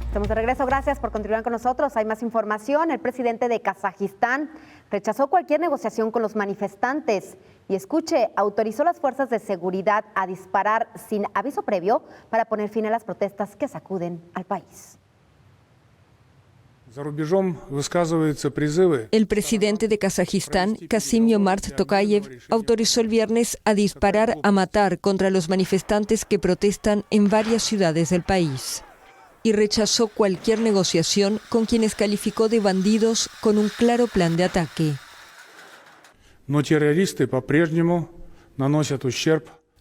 Estamos de regreso, gracias por continuar con nosotros. Hay más información. El presidente de Kazajistán rechazó cualquier negociación con los manifestantes y, escuche, autorizó a las fuerzas de seguridad a disparar sin aviso previo para poner fin a las protestas que sacuden al país. El presidente de Kazajistán, Kassym-Jomart Tokayev, autorizó el viernes a disparar a matar contra los manifestantes que protestan en varias ciudades del país y rechazó cualquier negociación con quienes calificó de bandidos con un claro plan de ataque.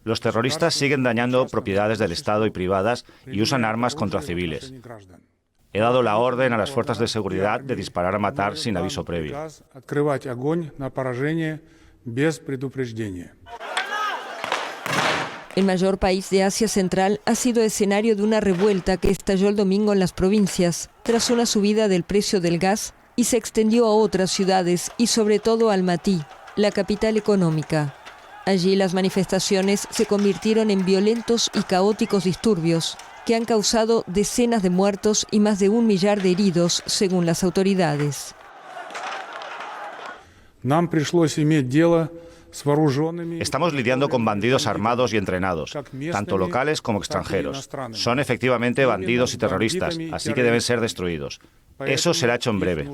Los terroristas siguen dañando propiedades del Estado y privadas y usan armas contra civiles. He dado la orden a las fuerzas de seguridad de disparar a matar sin aviso previo. El mayor país de Asia Central ha sido escenario de una revuelta que estalló el domingo en las provincias, tras una subida del precio del gas y se extendió a otras ciudades y sobre todo a Almatý, la capital económica. Allí las manifestaciones se convirtieron en violentos y caóticos disturbios que han causado decenas de muertos y más de 1 millar de heridos, según las autoridades. Estamos lidiando con bandidos armados y entrenados, tanto locales como extranjeros. Son efectivamente bandidos y terroristas, así que deben ser destruidos. Eso será hecho en breve.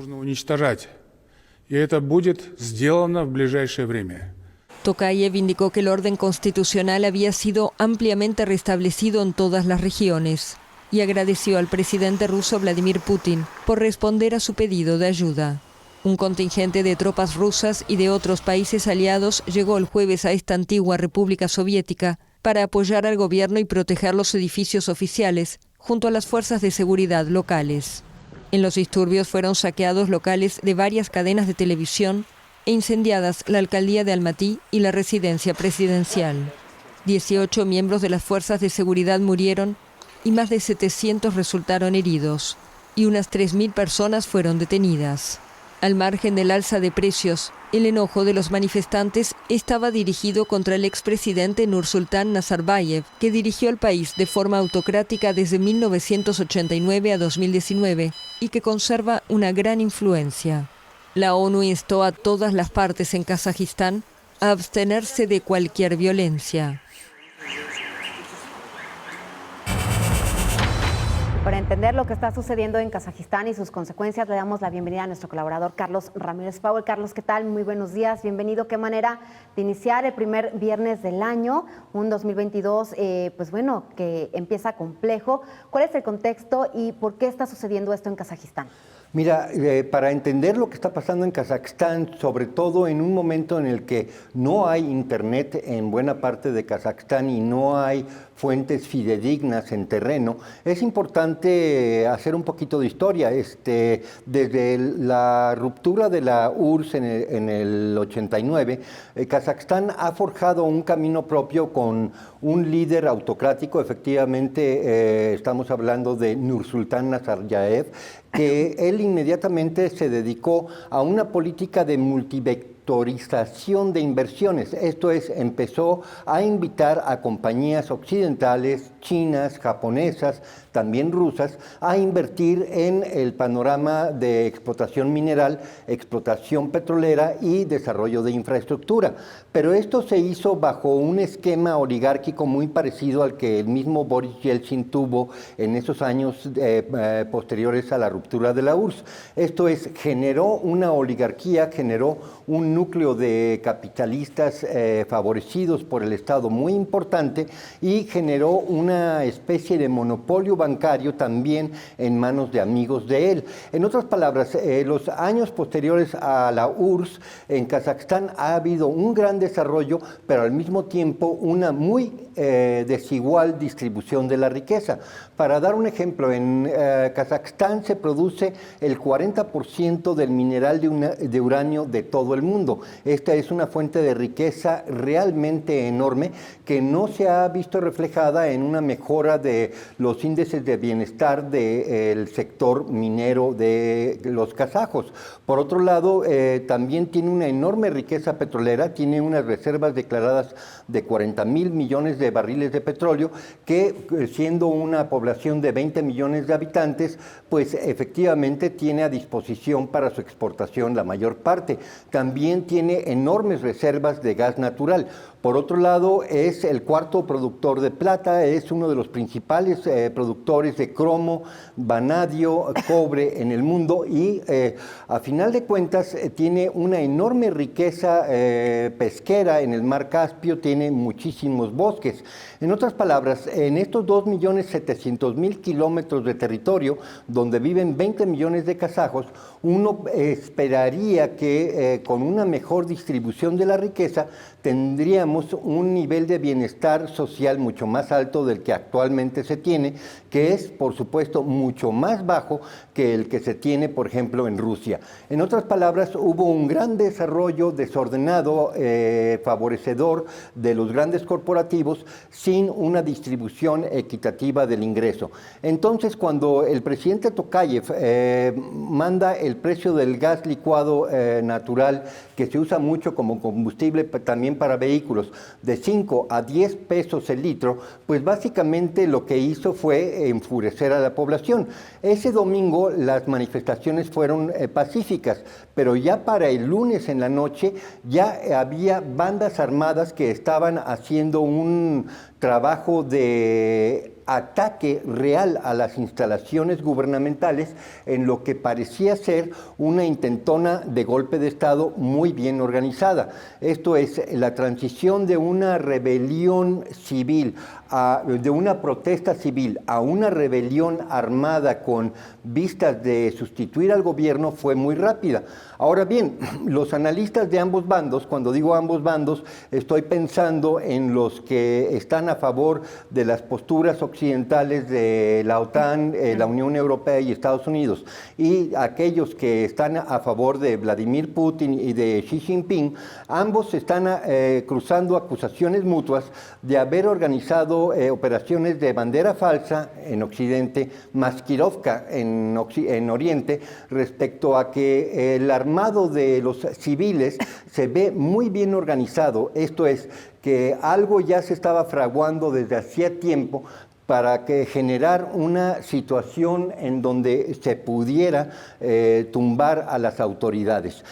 Tokayev indicó que el orden constitucional había sido ampliamente restablecido en todas las regiones y agradeció al presidente ruso Vladimir Putin por responder a su pedido de ayuda. Un contingente de tropas rusas y de otros países aliados llegó el jueves a esta antigua república soviética para apoyar al gobierno y proteger los edificios oficiales junto a las fuerzas de seguridad locales. En los disturbios fueron saqueados locales de varias cadenas de televisión e incendiadas la alcaldía de Almatý y la residencia presidencial. 18 miembros de las fuerzas de seguridad murieron y más de 700 resultaron heridos, y unas 3.000 personas fueron detenidas. Al margen del alza de precios, el enojo de los manifestantes estaba dirigido contra el expresidente Nursultán Nazarbayev, que dirigió el país de forma autocrática desde 1989 a 2019 y que conserva una gran influencia. La ONU instó a todas las partes en Kazajistán a abstenerse de cualquier violencia. Para entender lo que está sucediendo en Kazajistán y sus consecuencias, le damos la bienvenida a nuestro colaborador Carlos Ramírez Powell. Carlos, ¿qué tal? Muy buenos días, bienvenido. ¿Qué manera de iniciar el primer viernes del año, un 2022, que empieza complejo? ¿Cuál es el contexto y por qué está sucediendo esto en Kazajistán? Mira, para entender lo que está pasando en Kazajstán, sobre todo en un momento en el que no hay internet en buena parte de Kazajstán y no hay fuentes fidedignas en terreno, es importante hacer un poquito de historia. Desde la ruptura de la URSS en el 89, Kazajstán ha forjado un camino propio con un líder autocrático. Efectivamente, estamos hablando de Nursultán Nazarbayev, que él inmediatamente se dedicó a una política de multivectorización de inversiones. Esto es, empezó a invitar a compañías occidentales, chinas, japonesas, también rusas, a invertir en el panorama de explotación mineral, explotación petrolera y desarrollo de infraestructura. Pero esto se hizo bajo un esquema oligárquico muy parecido al que el mismo Boris Yeltsin tuvo en esos años posteriores a la ruptura de la URSS. Esto es, generó una oligarquía, generó un núcleo de capitalistas favorecidos por el Estado muy importante y generó una especie de monopolio bancario también en manos de amigos de él. En otras palabras, los años posteriores a la URSS en Kazajstán ha habido un gran desarrollo, pero al mismo tiempo una muy desigual distribución de la riqueza. Para dar un ejemplo, en Kazajstán se produce el 40% del mineral de uranio de todo el mundo. mundo. Esta es una fuente de riqueza realmente enorme que no se ha visto reflejada en una mejora de los índices de bienestar del sector minero de los kazajos. Por otro lado, también tiene una enorme riqueza petrolera, tiene unas reservas declaradas de 40,000 millones de barriles de petróleo, que siendo una población de 20 millones de habitantes, pues efectivamente tiene a disposición para su exportación la mayor parte. También tiene enormes reservas de gas natural. Por otro lado, es el cuarto productor de plata, es uno de los principales productores de cromo, vanadio, cobre en el mundo y a final de cuentas tiene una enorme riqueza pesquera en el mar Caspio, tiene muchísimos bosques. En otras palabras, en estos 2.700.000 kilómetros de territorio donde viven 20 millones de kazajos, uno esperaría que con una mejor distribución de la riqueza tendríamos un nivel de bienestar social mucho más alto del que actualmente se tiene, que es, por supuesto, mucho más bajo que el que se tiene, por ejemplo, en Rusia. En otras palabras, hubo un gran desarrollo desordenado, favorecedor de los grandes corporativos, sin una distribución equitativa del ingreso. Entonces, cuando el presidente Tokayev manda el precio del gas licuado natural, que se usa mucho como combustible también para vehículos, de 5 a 10 pesos el litro, pues básicamente lo que hizo fue enfurecer a la población. Ese domingo las manifestaciones fueron pacíficas, pero ya para el lunes en la noche ya había bandas armadas que estaban haciendo un trabajo de ataque real a las instalaciones gubernamentales en lo que parecía ser una intentona de golpe de Estado muy bien organizada. Esto es la transición de una rebelión civil, de una protesta civil a una rebelión armada con vistas de sustituir al gobierno fue muy rápida. Ahora bien, los analistas de ambos bandos, cuando digo ambos bandos, estoy pensando en los que están a favor de las posturas occidentales de la OTAN, la Unión Europea y Estados Unidos, y aquellos que están a favor de Vladimir Putin y de Xi Jinping. Ambos están cruzando acusaciones mutuas de haber organizado operaciones de bandera falsa en Occidente, Maskirovka en Oriente, respecto a que el armado de los civiles se ve muy bien organizado. Esto es, que algo ya se estaba fraguando desde hacía tiempo para que generar una situación en donde se pudiera tumbar a las autoridades.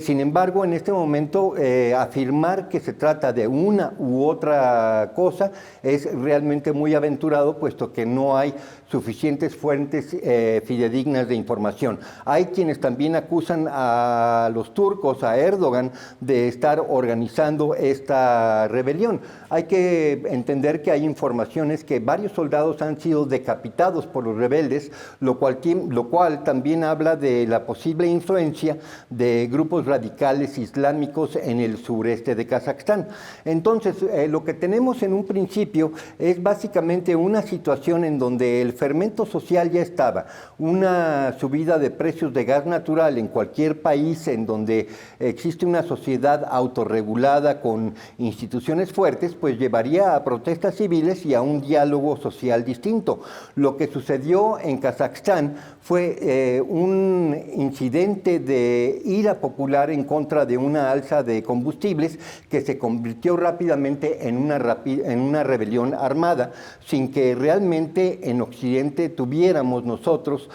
Sin embargo, en este momento, afirmar que se trata de una u otra cosa es realmente muy aventurado, puesto que no hay suficientes fuentes fidedignas de información. Hay quienes también acusan a los turcos, a Erdogan, de estar organizando esta rebelión. Hay que entender que hay informaciones que varios soldados han sido decapitados por los rebeldes, lo cual también habla de la posible influencia de grupos radicales islámicos en el sureste de Kazajstán. Entonces, lo que tenemos en un principio es básicamente una situación en donde el fermento social ya estaba. Una subida de precios de gas natural en cualquier país en donde existe una sociedad autorregulada con instituciones fuertes, pues llevaría a protestas civiles y a un diálogo social distinto. Lo que sucedió en Kazajstán fue un incidente de ira popular en contra de una alza de combustibles que se convirtió rápidamente en una rebelión armada, sin que realmente en Occidente tuviéramos nosotros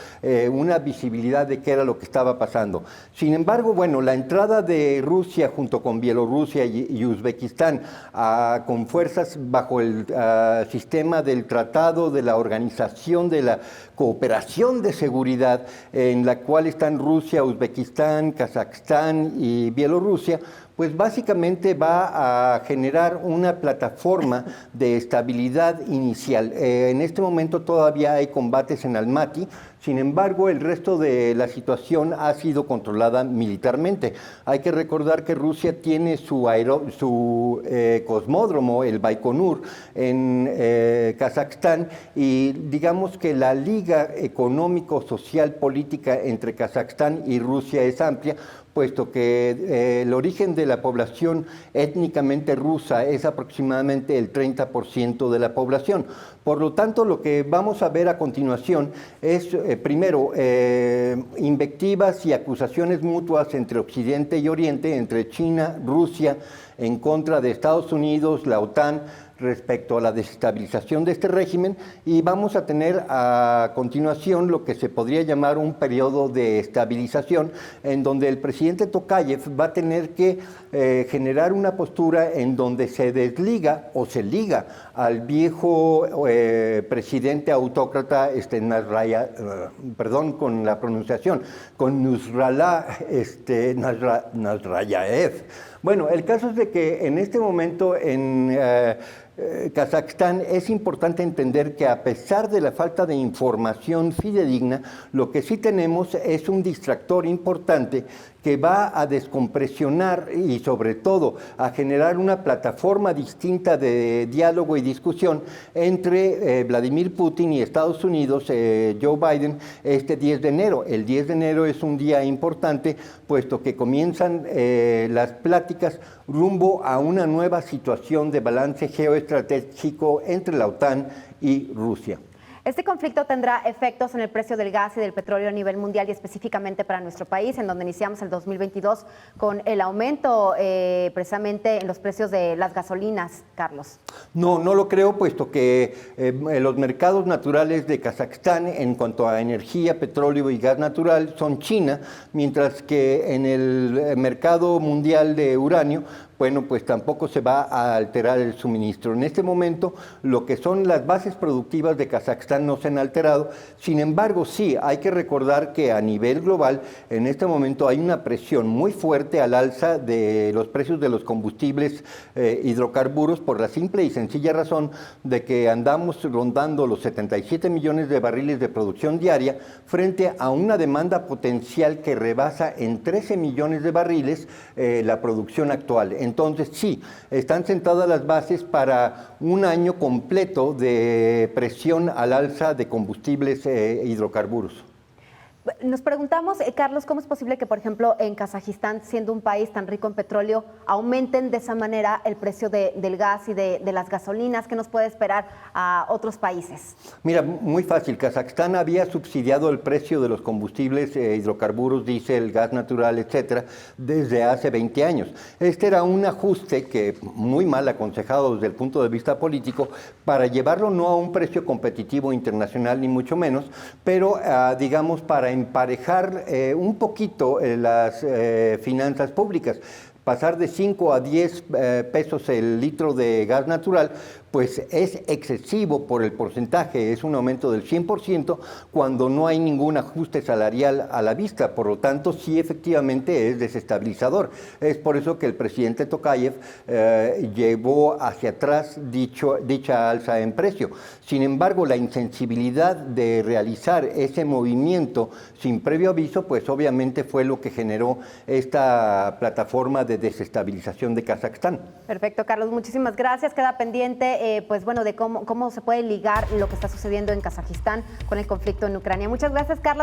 una visibilidad de qué era lo que estaba pasando. Sin embargo, bueno, la entrada de Rusia junto con Bielorrusia y Uzbekistán con fuerzas bajo el sistema del Tratado de la Organización de la Cooperación de Seguridad, en la cual están Rusia, Uzbekistán, Kazajstán y Bielorrusia, pues básicamente va a generar una plataforma de estabilidad inicial. En este momento todavía hay combates en Almaty, sin embargo el resto de la situación ha sido controlada militarmente. Hay que recordar que Rusia tiene su cosmódromo, el Baikonur, en Kazajstán, y digamos que la liga económico, social, política entre Kazajstán y Rusia es amplia, puesto que el origen de la población étnicamente rusa es aproximadamente el 30% de la población. Por lo tanto, lo que vamos a ver a continuación es, primero, invectivas y acusaciones mutuas entre Occidente y Oriente, entre China, Rusia, en contra de Estados Unidos, la OTAN, respecto a la desestabilización de este régimen, y vamos a tener a continuación lo que se podría llamar un periodo de estabilización, en donde el presidente Tokayev va a tener que generar una postura en donde se desliga o se liga al viejo presidente autócrata perdón con la pronunciación, con Nazarbayev. Bueno, el caso es de que en este momento en Kazajstán es importante entender que a pesar de la falta de información fidedigna, lo que sí tenemos es un distractor importante que va a descompresionar y sobre todo a generar una plataforma distinta de diálogo y discusión entre Vladimir Putin y Estados Unidos, Joe Biden, este 10 de enero. El 10 de enero es un día importante, puesto que comienzan las pláticas rumbo a una nueva situación de balance geoestratégico entre la OTAN y Rusia. Este conflicto tendrá efectos en el precio del gas y del petróleo a nivel mundial y específicamente para nuestro país, en donde iniciamos el 2022 con el aumento precisamente en los precios de las gasolinas, Carlos. No lo creo, puesto que los mercados naturales de Kazajstán en cuanto a energía, petróleo y gas natural son China, mientras que en el mercado mundial de uranio, bueno, pues tampoco se va a alterar el suministro. En este momento, lo que son las bases productivas de Kazajstán no se han alterado. Sin embargo, sí, hay que recordar que a nivel global, en este momento hay una presión muy fuerte al alza de los precios de los combustibles hidrocarburos por la simple y sencilla razón de que andamos rondando los 77 millones de barriles de producción diaria frente a una demanda potencial que rebasa en 13 millones de barriles la producción actual. Entonces, sí, están sentadas las bases para un año completo de presión al alza de combustibles hidrocarburos. Nos preguntamos, Carlos, ¿cómo es posible que, por ejemplo, en Kazajistán, siendo un país tan rico en petróleo, aumenten de esa manera el precio del gas y de las gasolinas? ¿Qué nos puede esperar a otros países? Mira, muy fácil. Kazajstán había subsidiado el precio de los combustibles hidrocarburos, diésel, gas natural, etcétera, desde hace 20 años. Este era un ajuste que muy mal aconsejado desde el punto de vista político para llevarlo no a un precio competitivo internacional, ni mucho menos, pero digamos para emparejar un poquito las finanzas públicas. Pasar de 5 a 10 pesos el litro de gas natural, pues es excesivo por el porcentaje, es un aumento del 100% cuando no hay ningún ajuste salarial a la vista, por lo tanto sí efectivamente es desestabilizador. Es por eso que el presidente Tokayev llevó hacia atrás dicha alza en precio. Sin embargo, la insensibilidad de realizar ese movimiento sin previo aviso, pues obviamente fue lo que generó esta plataforma de desestabilización de Kazajstán. Perfecto, Carlos, muchísimas gracias. Queda pendiente pues bueno, de cómo se puede ligar lo que está sucediendo en Kazajistán con el conflicto en Ucrania. Muchas gracias, Carlos.